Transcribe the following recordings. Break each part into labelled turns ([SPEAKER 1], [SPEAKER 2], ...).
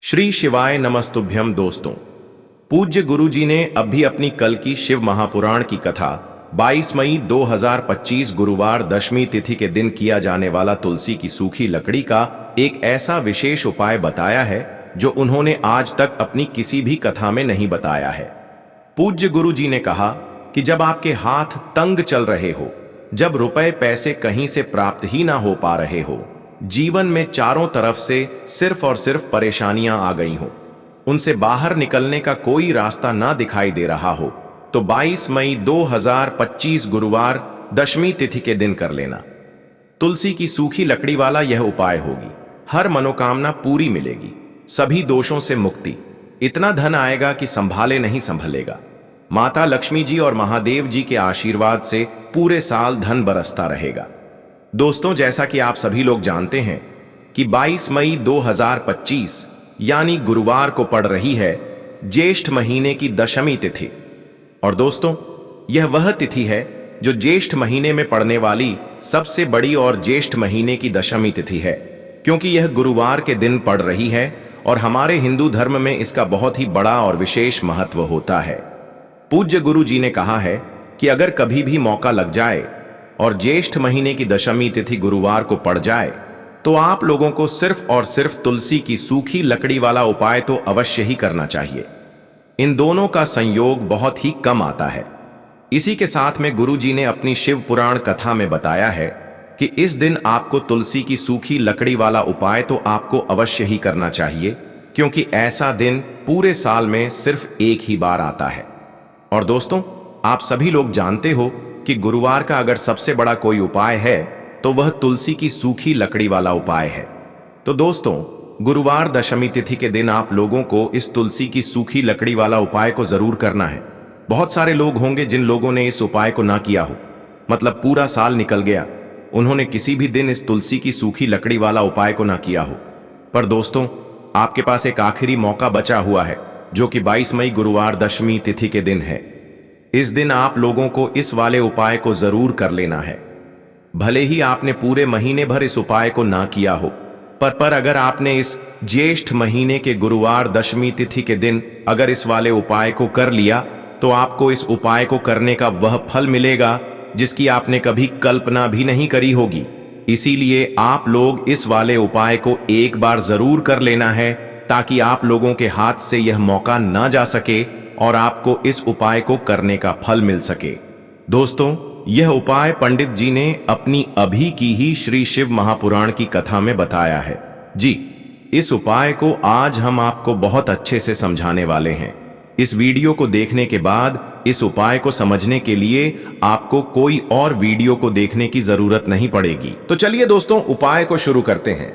[SPEAKER 1] श्री शिवाय नमस्तुभ्यम। दोस्तों, पूज्य गुरु जी ने अभी अपनी कल की शिव महापुराण की कथा 22 मई 2025 गुरुवार दशमी तिथि के दिन किया जाने वाला तुलसी की सूखी लकड़ी का एक ऐसा विशेष उपाय बताया है जो उन्होंने आज तक अपनी किसी भी कथा में नहीं बताया है। पूज्य गुरु जी ने कहा कि जब आपके हाथ तंग चल रहे हो, जब रुपए पैसे कहीं से प्राप्त ही ना हो पा रहे हो, जीवन में चारों तरफ से सिर्फ और सिर्फ परेशानियां आ गई हो, उनसे बाहर निकलने का कोई रास्ता ना दिखाई दे रहा हो, तो 22 मई 2025 गुरुवार दशमी तिथि के दिन कर लेना। तुलसी की सूखी लकड़ी वाला यह उपाय होगी, हर मनोकामना पूरी मिलेगी, सभी दोषों से मुक्ति, इतना धन आएगा कि संभाले नहीं संभलेगा। माता लक्ष्मी जी और महादेव जी के आशीर्वाद से पूरे साल धन बरसता रहेगा। दोस्तों, जैसा कि आप सभी लोग जानते हैं कि 22 मई 2025 यानी गुरुवार को पड़ रही है ज्येष्ठ महीने की दशमी तिथि। और दोस्तों, यह वह तिथि है जो ज्येष्ठ महीने में पड़ने वाली सबसे बड़ी और ज्येष्ठ महीने की दशमी तिथि है, क्योंकि यह गुरुवार के दिन पड़ रही है और हमारे हिंदू धर्म में इसका बहुत ही बड़ा और विशेष महत्व होता है। पूज्य गुरु जी ने कहा है कि अगर कभी भी मौका लग जाए और ज्येष्ठ महीने की दशमी तिथि गुरुवार को पड़ जाए तो आप लोगों को सिर्फ और सिर्फ तुलसी की सूखी लकड़ी वाला उपाय तो अवश्य ही करना चाहिए। इन दोनों का संयोग बहुत ही कम आता है। इसी के साथ में गुरु जी ने अपनी शिव पुराण कथा में बताया है कि इस दिन आपको तुलसी की सूखी लकड़ी वाला उपाय तो आपको अवश्य ही करना चाहिए, क्योंकि ऐसा दिन पूरे साल में सिर्फ एक ही बार आता है। और दोस्तों, आप सभी लोग जानते हो कि गुरुवार का अगर सबसे बड़ा कोई उपाय है तो वह तुलसी की सूखी लकड़ी वाला उपाय है। तो दोस्तों, गुरुवार दशमी तिथि के दिन आप लोगों को इस तुलसी की सूखी लकड़ी वाला उपाय को जरूर करना है। बहुत सारे लोग होंगे जिन लोगों ने इस उपाय को ना किया हो, मतलब पूरा साल निकल गया, उन्होंने किसी भी दिन इस तुलसी की सूखी लकड़ी वाला उपाय को ना किया हो। पर दोस्तों, आपके पास एक आखिरी मौका बचा हुआ है, जो कि 22 मई गुरुवार दशमी तिथि के दिन है। इस दिन आप लोगों को इस वाले उपाय को जरूर कर लेना है। भले ही आपने पूरे महीने भर इस उपाय को ना किया हो, पर अगर आपने इस ज्येष्ठ महीने के गुरुवार दशमी तिथि के दिन अगर इस वाले उपाय को कर लिया तो आपको इस उपाय को करने का वह फल मिलेगा जिसकी आपने कभी कल्पना भी नहीं करी होगी। इसीलिए आप लोग इस वाले उपाय को एक बार जरूर कर लेना है, ताकि आप लोगों के हाथ से यह मौका ना जा सके और आपको इस उपाय को करने का फल मिल सके। दोस्तों, यह उपाय पंडित जी ने अपनी अभी की ही श्री शिव महापुराण की कथा में बताया है। जी, इस उपाय को आज हम आपको बहुत अच्छे से समझाने वाले हैं। इस वीडियो को देखने के बाद इस उपाय को समझने के लिए आपको कोई और वीडियो को देखने की जरूरत नहीं पड़ेगी। तो चलिए दोस्तों, उपाय को शुरू करते हैं।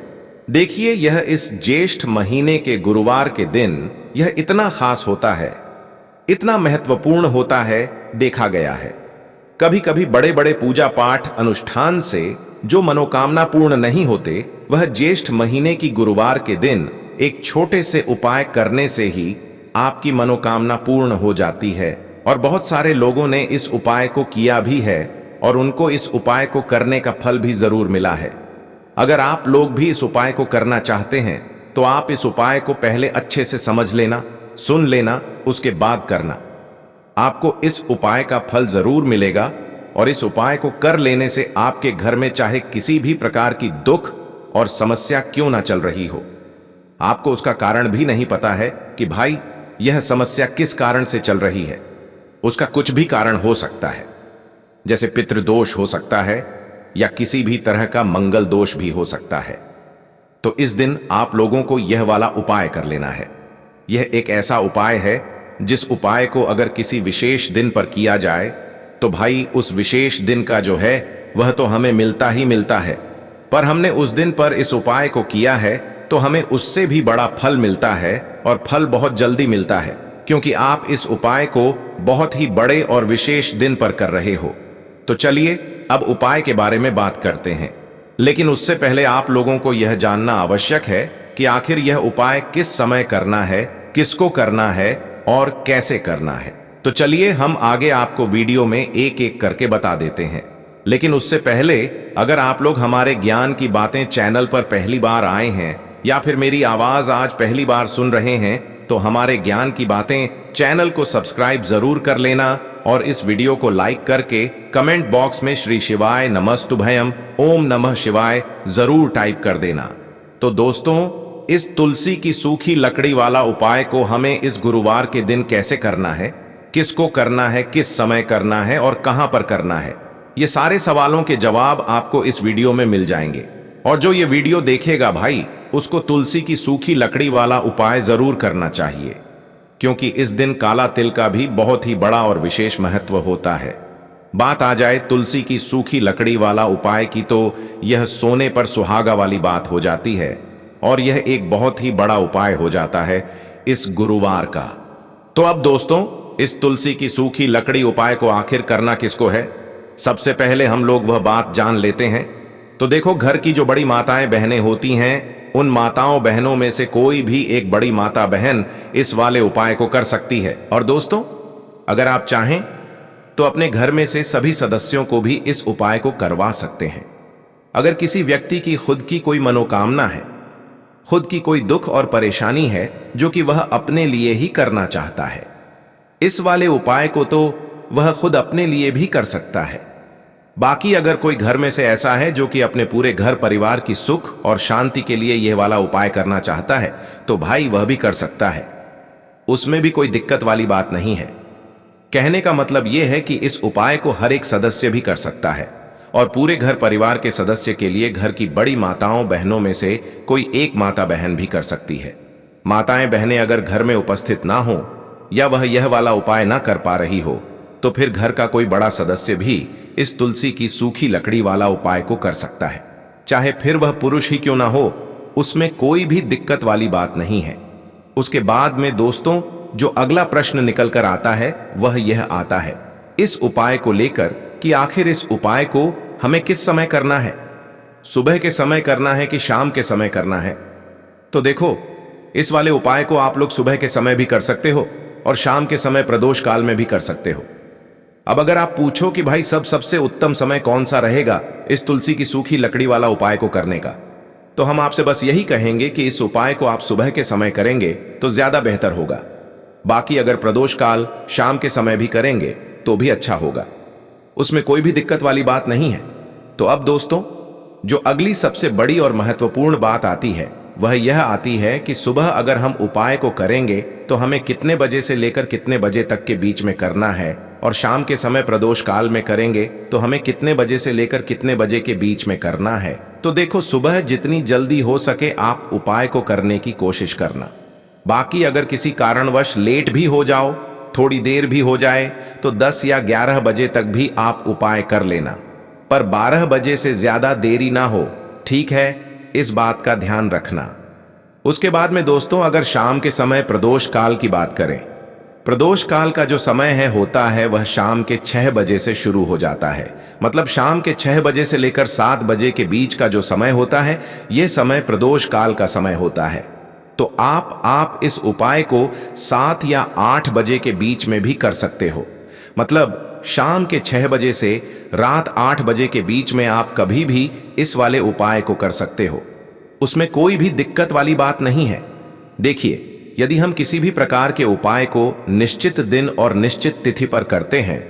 [SPEAKER 1] देखिए, यह इस ज्येष्ठ महीने के गुरुवार के दिन यह इतना खास होता है, इतना महत्वपूर्ण होता है, देखा गया है कभी कभी बड़े बड़े पूजा पाठ अनुष्ठान से जो मनोकामना पूर्ण नहीं होते, वह ज्येष्ठ महीने की गुरुवार के दिन एक छोटे से उपाय करने से ही आपकी मनोकामना पूर्ण हो जाती है। और बहुत सारे लोगों ने इस उपाय को किया भी है और उनको इस उपाय को करने का फल भी जरूर मिला है। अगर आप लोग भी इस उपाय को करना चाहते हैं तो आप इस उपाय को पहले अच्छे से समझ लेना, सुन लेना, उसके बाद करना। आपको इस उपाय का फल जरूर मिलेगा और इस उपाय को कर लेने से आपके घर में चाहे किसी भी प्रकार की दुख और समस्या क्यों ना चल रही हो, आपको उसका कारण भी नहीं पता है कि भाई यह समस्या किस कारण से चल रही है। उसका कुछ भी कारण हो सकता है, जैसे पितृदोष हो सकता है या किसी भी तरह का मंगल दोष भी हो सकता है। तो इस दिन आप लोगों को यह वाला उपाय कर लेना है। यह एक ऐसा उपाय है जिस उपाय को अगर किसी विशेष दिन पर किया जाए तो भाई उस विशेष दिन का जो है वह तो हमें मिलता ही मिलता है, पर हमने उस दिन पर इस उपाय को किया है तो हमें उससे भी बड़ा फल मिलता है, और फल बहुत जल्दी मिलता है, क्योंकि आप इस उपाय को बहुत ही बड़े और विशेष दिन पर कर रहे हो। तो चलिए अब उपाय के बारे में बात करते हैं, लेकिन उससे पहले आप लोगों को यह जानना आवश्यक है कि आखिर यह उपाय किस समय करना है, किसको करना है और कैसे करना है। तो चलिए हम आगे आपको वीडियो में एक एक करके बता देते हैं। लेकिन उससे पहले अगर आप लोग हमारे ज्ञान की बातें चैनल पर पहली बार आए हैं या फिर मेरी आवाज आज पहली बार सुन रहे हैं तो हमारे ज्ञान की बातें चैनल को सब्सक्राइब जरूर कर लेना और इस वीडियो को लाइक करके कमेंट बॉक्स में श्री शिवाय नमस्तुभयम ओम नमः शिवाय जरूर टाइप कर देना। तो दोस्तों, इस तुलसी की सूखी लकड़ी वाला उपाय को हमें इस गुरुवार के दिन कैसे करना है, किसको करना है, किस समय करना है और कहां पर करना है, ये सारे सवालों के जवाब आपको इस वीडियो में मिल जाएंगे। और जो ये वीडियो देखेगा भाई, उसको तुलसी की सूखी लकड़ी वाला उपाय जरूर करना चाहिए, क्योंकि इस दिन काला तिल का भी बहुत ही बड़ा और विशेष महत्व होता है। बात आ जाए तुलसी की सूखी लकड़ी वाला उपाय की, तो यह सोने पर सुहागा वाली बात हो जाती है और यह एक बहुत ही बड़ा उपाय हो जाता है इस गुरुवार का। तो अब दोस्तों, इस तुलसी की सूखी लकड़ी उपाय को आखिर करना किसको है, सबसे पहले हम लोग वह बात जान लेते हैं। तो देखो, घर की जो बड़ी माताएं बहनें होती हैं, उन माताओं बहनों में से कोई भी एक बड़ी माता बहन इस वाले उपाय को कर सकती है। और दोस्तों, अगर आप चाहें तो अपने घर में से सभी सदस्यों को भी इस उपाय को करवा सकते हैं। अगर किसी व्यक्ति की खुद की कोई मनोकामना है, खुद की कोई दुख और परेशानी है जो कि वह अपने लिए ही करना चाहता है, इस वाले उपाय को तो वह खुद अपने लिए भी कर सकता है। बाकी अगर कोई घर में से ऐसा है जो कि अपने पूरे घर परिवार की सुख और शांति के लिए यह वाला उपाय करना चाहता है, तो भाई वह भी कर सकता है, उसमें भी कोई दिक्कत वाली बात नहीं है। कहने का मतलब यह है कि इस उपाय को हर एक सदस्य भी कर सकता है और पूरे घर परिवार के सदस्य के लिए घर की बड़ी माताओं बहनों में से कोई एक माता बहन भी कर सकती है। माताएं बहनें अगर घर में उपस्थित ना हो या वह यह वाला उपाय ना कर पा रही हो, तो फिर घर का कोई बड़ा सदस्य भी इस तुलसी की सूखी लकड़ी वाला उपाय को कर सकता है, चाहे फिर वह पुरुष ही क्यों ना हो, उसमें कोई भी दिक्कत वाली बात नहीं है। उसके बाद में दोस्तों, जो अगला प्रश्न निकल कर आता है वह यह आता है इस उपाय को लेकर कि आखिर इस उपाय को हमें किस समय करना है, सुबह के समय करना है कि शाम के समय करना है। तो देखो, इस वाले उपाय को आप लोग सुबह के समय भी कर सकते हो और शाम के समय प्रदोष काल में भी कर सकते हो। अब अगर आप पूछो कि भाई सबसे उत्तम समय कौन सा रहेगा इस तुलसी की सूखी लकड़ी वाला उपाय को करने का, तो हम आपसे बस यही कहेंगे कि इस उपाय को आप सुबह के समय करेंगे तो ज्यादा बेहतर होगा। बाकी अगर प्रदोष काल शाम के समय भी करेंगे तो भी अच्छा होगा, उसमें कोई भी दिक्कत वाली बात नहीं है। तो अब दोस्तों, जो अगली सबसे बड़ी और महत्वपूर्ण बात आती है वह यह आती है कि सुबह अगर हम उपाय को करेंगे तो हमें कितने बजे से लेकर कितने बजे तक के बीच में करना है, और शाम के समय प्रदोष काल में करेंगे तो हमें कितने बजे से लेकर कितने बजे के बीच में करना है। तो देखो, सुबह जितनी जल्दी हो सके आप उपाय को करने की कोशिश करना। बाकी अगर किसी कारणवश लेट भी हो जाओ, थोड़ी देर भी हो जाए, तो 10 या 11 बजे तक भी आप उपाय कर लेना, पर 12 बजे से ज्यादा देरी ना हो, ठीक है, इस बात का ध्यान रखना। उसके बाद में दोस्तों, अगर शाम के समय प्रदोष काल की बात करें, प्रदोष काल का जो समय है होता है वह शाम के 6 बजे से शुरू हो जाता है। मतलब शाम के 6 बजे से लेकर 7 बजे के बीच का जो समय होता है, यह समय प्रदोष काल का समय होता है। तो आप इस उपाय को 7 या 8 बजे के बीच में भी कर सकते हो। मतलब शाम के 6 बजे से रात 8 बजे के बीच में आप कभी भी इस वाले उपाय को कर सकते हो, उसमें कोई भी दिक्कत वाली बात नहीं है। देखिए, यदि हम किसी भी प्रकार के उपाय को निश्चित दिन और निश्चित तिथि पर करते हैं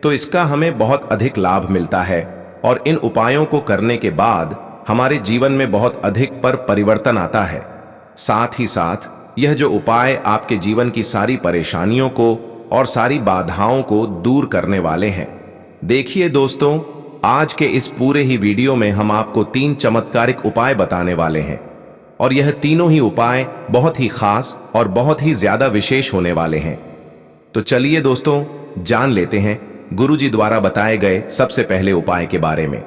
[SPEAKER 1] तो इसका हमें बहुत अधिक लाभ मिलता है और इन उपायों को करने के बाद हमारे जीवन में बहुत अधिक परिवर्तन आता है। साथ ही साथ यह जो उपाय आपके जीवन की सारी परेशानियों को और सारी बाधाओं को दूर करने वाले हैं। देखिए दोस्तों, आज के इस पूरे ही वीडियो में हम आपको 3 चमत्कारिक उपाय बताने वाले हैं और यह तीनों ही उपाय बहुत ही खास और बहुत ही ज्यादा विशेष होने वाले हैं। तो चलिए दोस्तों, जान लेते हैं गुरुजी द्वारा बताए गए सबसे पहले उपाय के बारे में।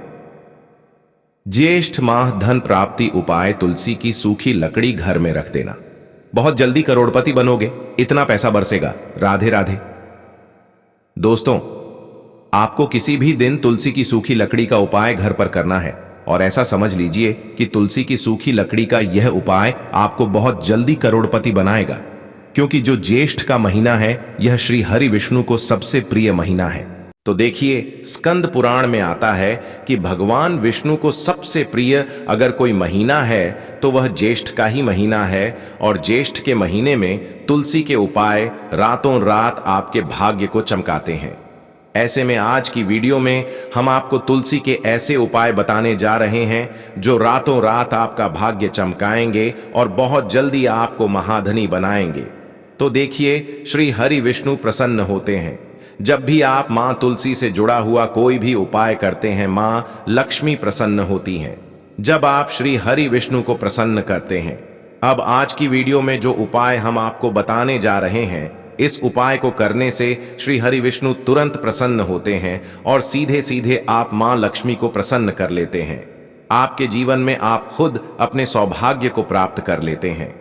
[SPEAKER 1] ज्येष्ठ माह धन प्राप्ति उपाय, तुलसी की सूखी लकड़ी घर में रख देना। बहुत जल्दी करोड़पति बनोगे, इतना पैसा बरसेगा। राधे राधे। दोस्तों, आपको किसी भी दिन तुलसी की सूखी लकड़ी का उपाय घर पर करना है और ऐसा समझ लीजिए कि तुलसी की सूखी लकड़ी का यह उपाय आपको बहुत जल्दी करोड़पति बनाएगा, क्योंकि जो ज्येष्ठ का महीना है यह श्री हरि विष्णु को सबसे प्रिय महीना है। तो देखिए, स्कंद पुराण में आता है कि भगवान विष्णु को सबसे प्रिय अगर कोई महीना है तो वह ज्येष्ठ का ही महीना है, और ज्येष्ठ के महीने में तुलसी के उपाय रातों रात आपके भाग्य को चमकाते हैं। ऐसे में आज की वीडियो में हम आपको तुलसी के ऐसे उपाय बताने जा रहे हैं जो रातों रात आपका भाग्य चमकाएंगे और बहुत जल्दी आपको महाधनी बनाएंगे। तो देखिए, श्री हरि विष्णु प्रसन्न होते हैं। जब भी आप मां तुलसी से जुड़ा हुआ कोई भी उपाय करते हैं, मां लक्ष्मी प्रसन्न होती हैं। जब आप श्री हरि विष्णु को प्रसन्न करते हैं, अब आज की वीडियो में जो उपाय हम आपको बताने जा रहे हैं, इस उपाय को करने से श्री हरि विष्णु तुरंत प्रसन्न होते हैं और सीधे सीधे आप मां लक्ष्मी को प्रसन्न कर लेते हैं। आपके जीवन में आप खुद अपने सौभाग्य को प्राप्त कर लेते हैं।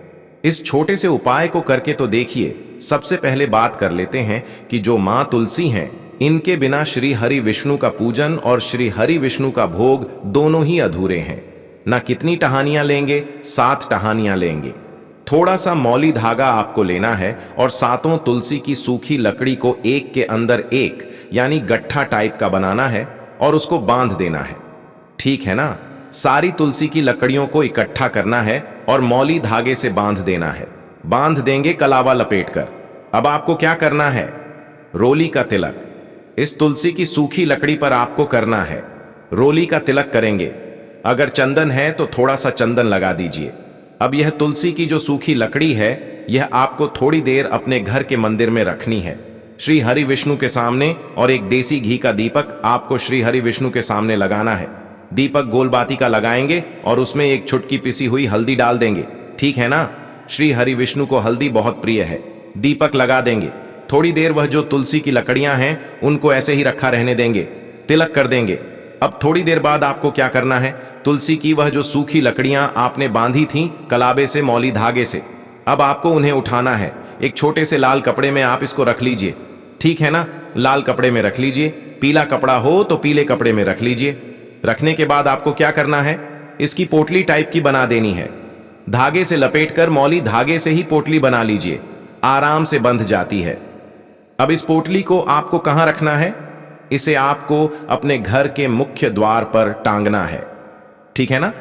[SPEAKER 1] इस छोटे से उपाय को करके तो देखिए। सबसे पहले बात कर लेते हैं कि जो मां तुलसी हैं, इनके बिना श्री हरि विष्णु का पूजन और श्री हरि विष्णु का भोग दोनों ही अधूरे हैं। ना कितनी टहनियां लेंगे? 7 टहनियां लेंगे। थोड़ा सा मौली धागा आपको लेना है और 7 तुलसी की सूखी लकड़ी को एक के अंदर एक यानी गट्ठा टाइप का बनाना है और उसको बांध देना है। ठीक है ना? सारी तुलसी की लकड़ियों को इकट्ठा करना है और मौली धागे से बांध देना है। बांध देंगे कलावा लपेटकर। अब आपको क्या करना है? रोली का तिलक इस तुलसी की सूखी लकड़ी पर आपको करना है। रोली का तिलक करेंगे। अगर चंदन है तो थोड़ा सा चंदन लगा दीजिए। अब यह तुलसी की जो सूखी लकड़ी है, यह आपको थोड़ी देर अपने घर के मंदिर में रखनी है, श्री हरि विष्णु के सामने, और एक देसी घी का दीपक आपको श्री हरि विष्णु के सामने लगाना है। दीपक गोलबाती का लगाएंगे और उसमें एक चुटकी पिसी हुई हल्दी डाल देंगे। ठीक है ना? श्री हरि विष्णु को हल्दी बहुत प्रिय है। दीपक लगा देंगे। थोड़ी देर वह जो तुलसी की लकड़ियां हैं उनको ऐसे ही रखा रहने देंगे। तिलक कर देंगे। अब थोड़ी देर बाद आपको क्या करना है? तुलसी की वह जो सूखी लकड़ियां आपने बांधी थीं कलाबे से, मौली धागे से, अब आपको उन्हें उठाना है। एक छोटे से लाल कपड़े में आप इसको रख लीजिए। ठीक है ना? लाल कपड़े में रख लीजिए। पीला कपड़ा हो तो पीले कपड़े में रख लीजिए। रखने के बाद आपको क्या करना है? इसकी पोटली टाइप की बना देनी है। धागे से लपेटकर मौली धागे से ही पोटली बना लीजिए। आराम से बंध जाती है। अब इस पोटली को आपको कहां रखना है? इसे आपको अपने घर के मुख्य द्वार पर टांगना है। ठीक है ना?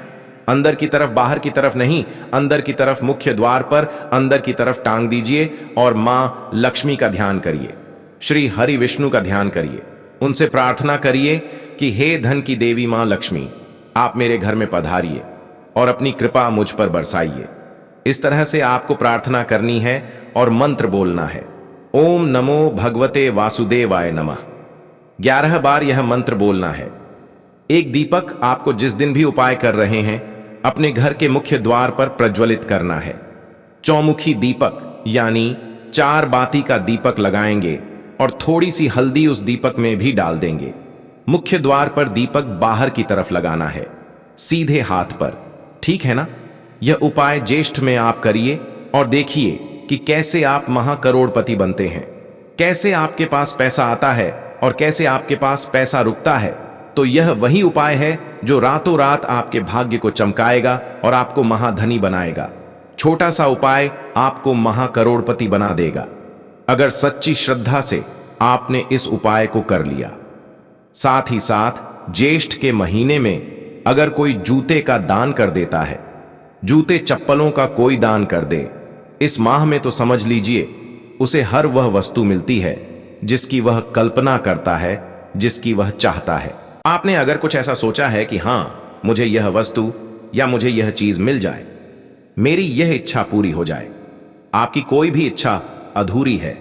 [SPEAKER 1] अंदर की तरफ, बाहर की तरफ नहीं, अंदर की तरफ मुख्य द्वार पर अंदर की तरफ टांग दीजिए और मां लक्ष्मी का ध्यान करिए, श्री हरि विष्णु का ध्यान करिए। उनसे प्रार्थना करिए कि हे धन की देवी मां लक्ष्मी, आप मेरे घर में पधारिए और अपनी कृपा मुझ पर बरसाइए। इस तरह से आपको प्रार्थना करनी है और मंत्र बोलना है। ओम नमो भगवते वासुदेवाय नमः। 11 बार यह मंत्र बोलना है। एक दीपक आपको जिस दिन भी उपाय कर रहे हैं अपने घर के मुख्य द्वार पर प्रज्वलित करना है। चौमुखी दीपक यानी 4 बाती का दीपक लगाएंगे और थोड़ी सी हल्दी उस दीपक में भी डाल देंगे। मुख्य द्वार पर दीपक बाहर की तरफ लगाना है, सीधे हाथ पर। ठीक है ना? यह उपाय ज्येष्ठ में आप करिए और देखिए कि कैसे आप महाकरोड़पति बनते हैं, कैसे आपके पास पैसा आता है और कैसे आपके पास पैसा रुकता है। तो यह वही उपाय है जो रातों रात आपके भाग्य को चमकाएगा और आपको महाधनी बनाएगा। छोटा सा उपाय आपको महाकरोड़पति बना देगा अगर सच्ची श्रद्धा से आपने इस उपाय को कर लिया। साथ ही साथ ज्येष्ठ के महीने में अगर कोई जूते का दान कर देता है, जूते चप्पलों का कोई दान कर दे, इस माह में तो समझ लीजिए उसे हर वह वस्तु मिलती है जिसकी वह कल्पना करता है, जिसकी वह चाहता है। आपने अगर कुछ ऐसा सोचा है कि हां, मुझे यह वस्तु या मुझे यह चीज मिल जाए, मेरी यह इच्छा पूरी हो जाए, आपकी कोई भी इच्छा अधूरी है,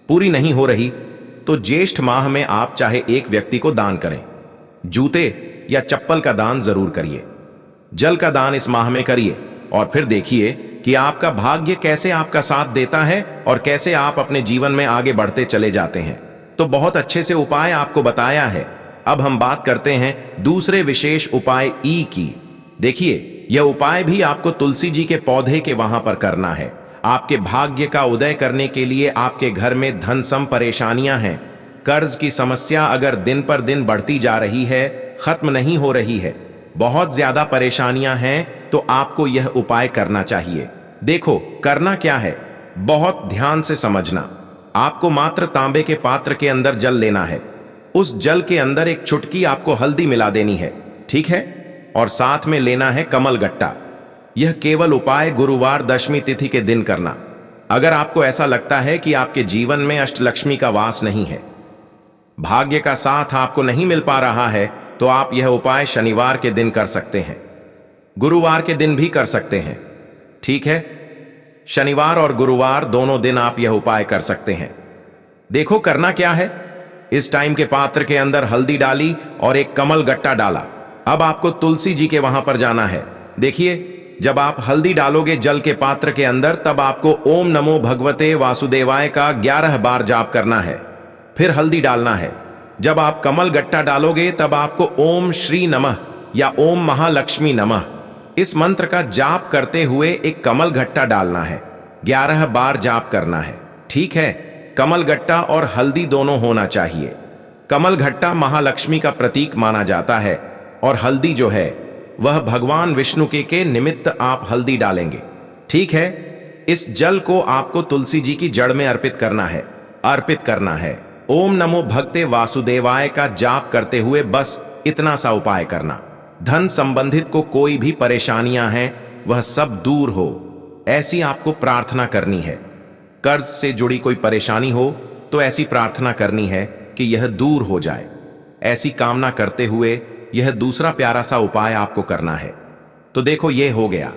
[SPEAKER 1] पूरी नहीं हो रही, तो ज्येष्ठ माह में आप चाहे एक व्यक्ति को दान करें। जूते या चप्पल का दान जरूर करिए। जल का दान इस माह में करिए और फिर देखिए कि आपका भाग्य कैसे आपका साथ देता है और कैसे आप अपने जीवन में आगे बढ़ते चले जाते हैं। तो बहुत अच्छे से उपाय आपको बताया है। अब हम बात करते हैं दूसरे विशेष उपाय ई की। देखिए, यह उपाय भी आपको तुलसी जी के पौधे के वहां पर करना है। आपके भाग्य का उदय करने के लिए आपके घर में धन सम परेशानियां हैं, कर्ज की समस्या अगर दिन पर दिन बढ़ती जा रही है, खत्म नहीं हो रही है, बहुत ज्यादा परेशानियां हैं, तो आपको यह उपाय करना चाहिए। देखो करना क्या है, बहुत ध्यान से समझना। आपको मात्र तांबे के पात्र के अंदर जल लेना है, उस जल के अंदर एक चुटकी आपको हल्दी मिला देनी है, ठीक है? और साथ में लेना है कमल गट्टा। यह केवल उपाय गुरुवार दशमी तिथि के दिन करना। अगर आपको ऐसा लगता है कि आपके जीवन में अष्टलक्ष्मी का वास नहीं है, भाग्य का साथ आपको नहीं मिल पा रहा है, तो आप यह उपाय शनिवार के दिन कर सकते हैं, गुरुवार के दिन भी कर सकते हैं, ठीक है? शनिवार और गुरुवार दोनों दिन आप यह उपाय कर सकते हैं। देखो करना क्या है। इस टाइम के पात्र के अंदर हल्दी डाली और एक कमल गट्टा डाला। अब आपको तुलसी जी के वहां पर जाना है। देखिए, जब आप हल्दी डालोगे जल के पात्र के अंदर, तब आपको ओम नमो भगवते वासुदेवाय का 11 बार जाप करना है, फिर हल्दी डालना है। जब आप कमल गट्टा डालोगे, तब आपको ओम श्री नमः या ओम महालक्ष्मी नमः इस मंत्र का जाप करते हुए एक कमल गट्टा डालना है। 11 बार जाप करना है, ठीक है? कमल गट्टा और हल्दी दोनों होना चाहिए। कमल गट्टा महालक्ष्मी का प्रतीक माना जाता है और हल्दी जो है वह भगवान विष्णु के निमित्त आप हल्दी डालेंगे, ठीक है? इस जल को आपको तुलसी जी की जड़ में अर्पित करना है। ओम नमो भगते वासुदेवाय का जाप करते हुए बस इतना सा उपाय करना। धन संबंधित को कोई भी परेशानियां हैं वह सब दूर हो, ऐसी आपको प्रार्थना करनी है। कर्ज से जुड़ी कोई परेशानी हो तो ऐसी प्रार्थना करनी है कि यह दूर हो जाए। ऐसी कामना करते हुए यह दूसरा प्यारा सा उपाय आपको करना है। तो देखो, यह हो गया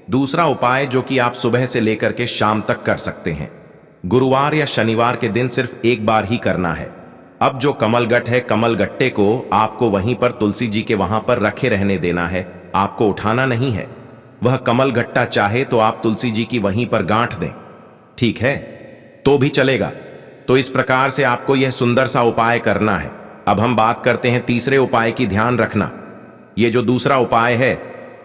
[SPEAKER 1] दूसरा उपाय, जो कि आप सुबह से लेकर के शाम तक कर सकते हैं। गुरुवार या शनिवार के दिन सिर्फ एक बार ही करना है। अब जो कमल गट्ट है, कमल गट्टे को आपको वहीं पर तुलसी जी के वहां पर रखे रहने देना है, आपको उठाना नहीं है। वह कमल गट्टा चाहे तो आप तुलसी जी की वहीं पर गांठ दें, ठीक है? तो भी चलेगा। तो इस प्रकार से आपको यह सुंदर सा उपाय करना है। अब हम बात करते हैं तीसरे उपाय की। ध्यान रखना, ये जो दूसरा उपाय है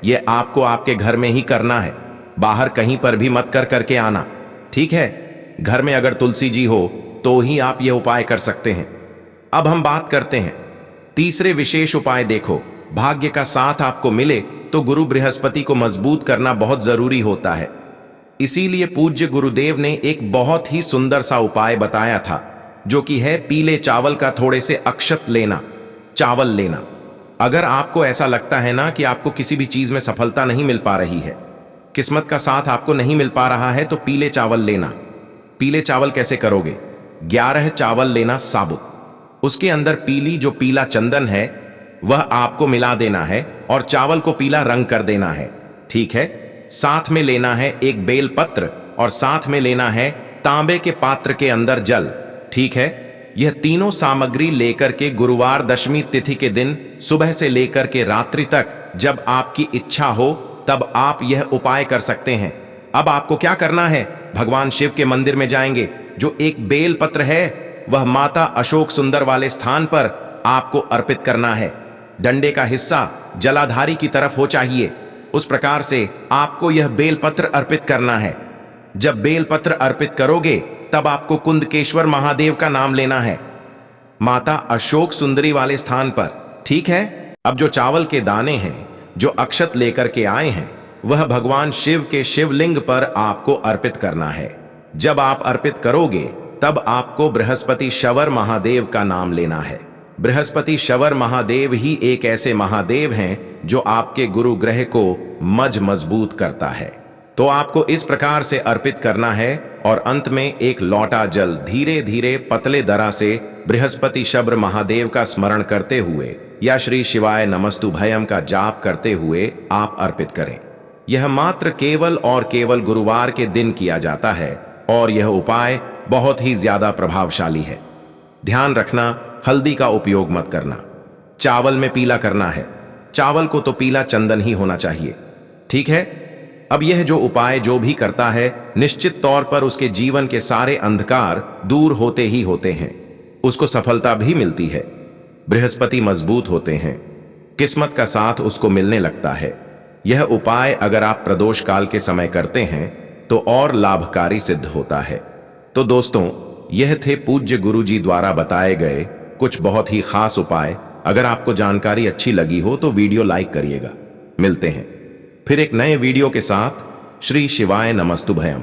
[SPEAKER 1] ये आपको आपके घर में ही करना है, बाहर कहीं पर भी मत करके आना, ठीक है? घर में अगर तुलसी जी हो तो ही आप यह उपाय कर सकते हैं। अब हम बात करते हैं तीसरे विशेष उपाय। देखो, भाग्य का साथ आपको मिले तो गुरु बृहस्पति को मजबूत करना बहुत जरूरी होता है। इसीलिए पूज्य गुरुदेव ने एक बहुत ही सुंदर सा उपाय बताया था, जो कि है पीले चावल का थोड़े से अक्षत लेना, चावल लेना। अगर आपको ऐसा लगता है ना कि आपको किसी भी चीज में सफलता नहीं मिल पा रही है, किस्मत का साथ आपको नहीं मिल पा रहा है, तो पीले चावल लेना। पीले चावल कैसे करोगे? 11 चावल लेना साबुत, उसके अंदर पीला चंदन है वह आपको मिला देना है और चावल को पीला रंग कर देना है, ठीक है? साथ में लेना है एक बेल पत्र और साथ में लेना है तांबे के पात्र के अंदर जल, ठीक है? यह तीनों सामग्री लेकर के गुरुवार दशमी तिथि के दिन सुबह से लेकर के रात्रि तक, जब आपकी इच्छा हो तब आप यह उपाय कर सकते हैं। अब आपको क्या करना है? भगवान शिव के मंदिर में जाएंगे, जो एक बेल पत्र है वह माता अशोक सुंदर वाले स्थान पर आपको अर्पित करना है। डंडे का हिस्सा जलाधारी की तरफ हो चाहिए, उस प्रकार से आपको यह बेलपत्र अर्पित करना है। जब बेलपत्र अर्पित करोगे तब आपको कुंदकेश्वर महादेव का नाम लेना है, माता अशोक सुंदरी वाले स्थान पर, ठीक है? अब जो चावल के दाने हैं, जो अक्षत लेकर के आए हैं, वह भगवान शिव के शिवलिंग पर आपको अर्पित करना है। जब आप अर्पित करोगे तब आपको बृहस्पति शवर महादेव का नाम लेना है। बृहस्पति शवर महादेव ही एक ऐसे महादेव हैं जो आपके गुरु ग्रह को मजबूत करता है। तो आपको इस प्रकार से अर्पित करना है और अंत में एक लौटा जल धीरे धीरे पतले दरा से बृहस्पति शवर महादेव का स्मरण करते हुए या श्री शिवाय नमस्तुभयम का जाप करते हुए आप अर्पित करें। यह मात्र केवल और केवल गुरुवार के दिन किया जाता है और यह उपाय बहुत ही ज्यादा प्रभावशाली है। ध्यान रखना, हल्दी का उपयोग मत करना। चावल में पीला करना है, चावल को तो पीला चंदन ही होना चाहिए, ठीक है? अब यह जो उपाय जो भी करता है, निश्चित तौर पर उसके जीवन के सारे अंधकार दूर होते ही होते हैं, उसको सफलता भी मिलती है, बृहस्पति मजबूत होते हैं, किस्मत का साथ उसको मिलने लगता है। यह उपाय अगर आप प्रदोष काल के समय करते हैं तो और लाभकारी सिद्ध होता है। तो दोस्तों, यह थे पूज्य गुरुजी द्वारा बताए गए कुछ बहुत ही खास उपाय। अगर आपको जानकारी अच्छी लगी हो तो वीडियो लाइक करिएगा। मिलते हैं फिर एक नए वीडियो के साथ। श्री शिवाय नमस्तुभयम।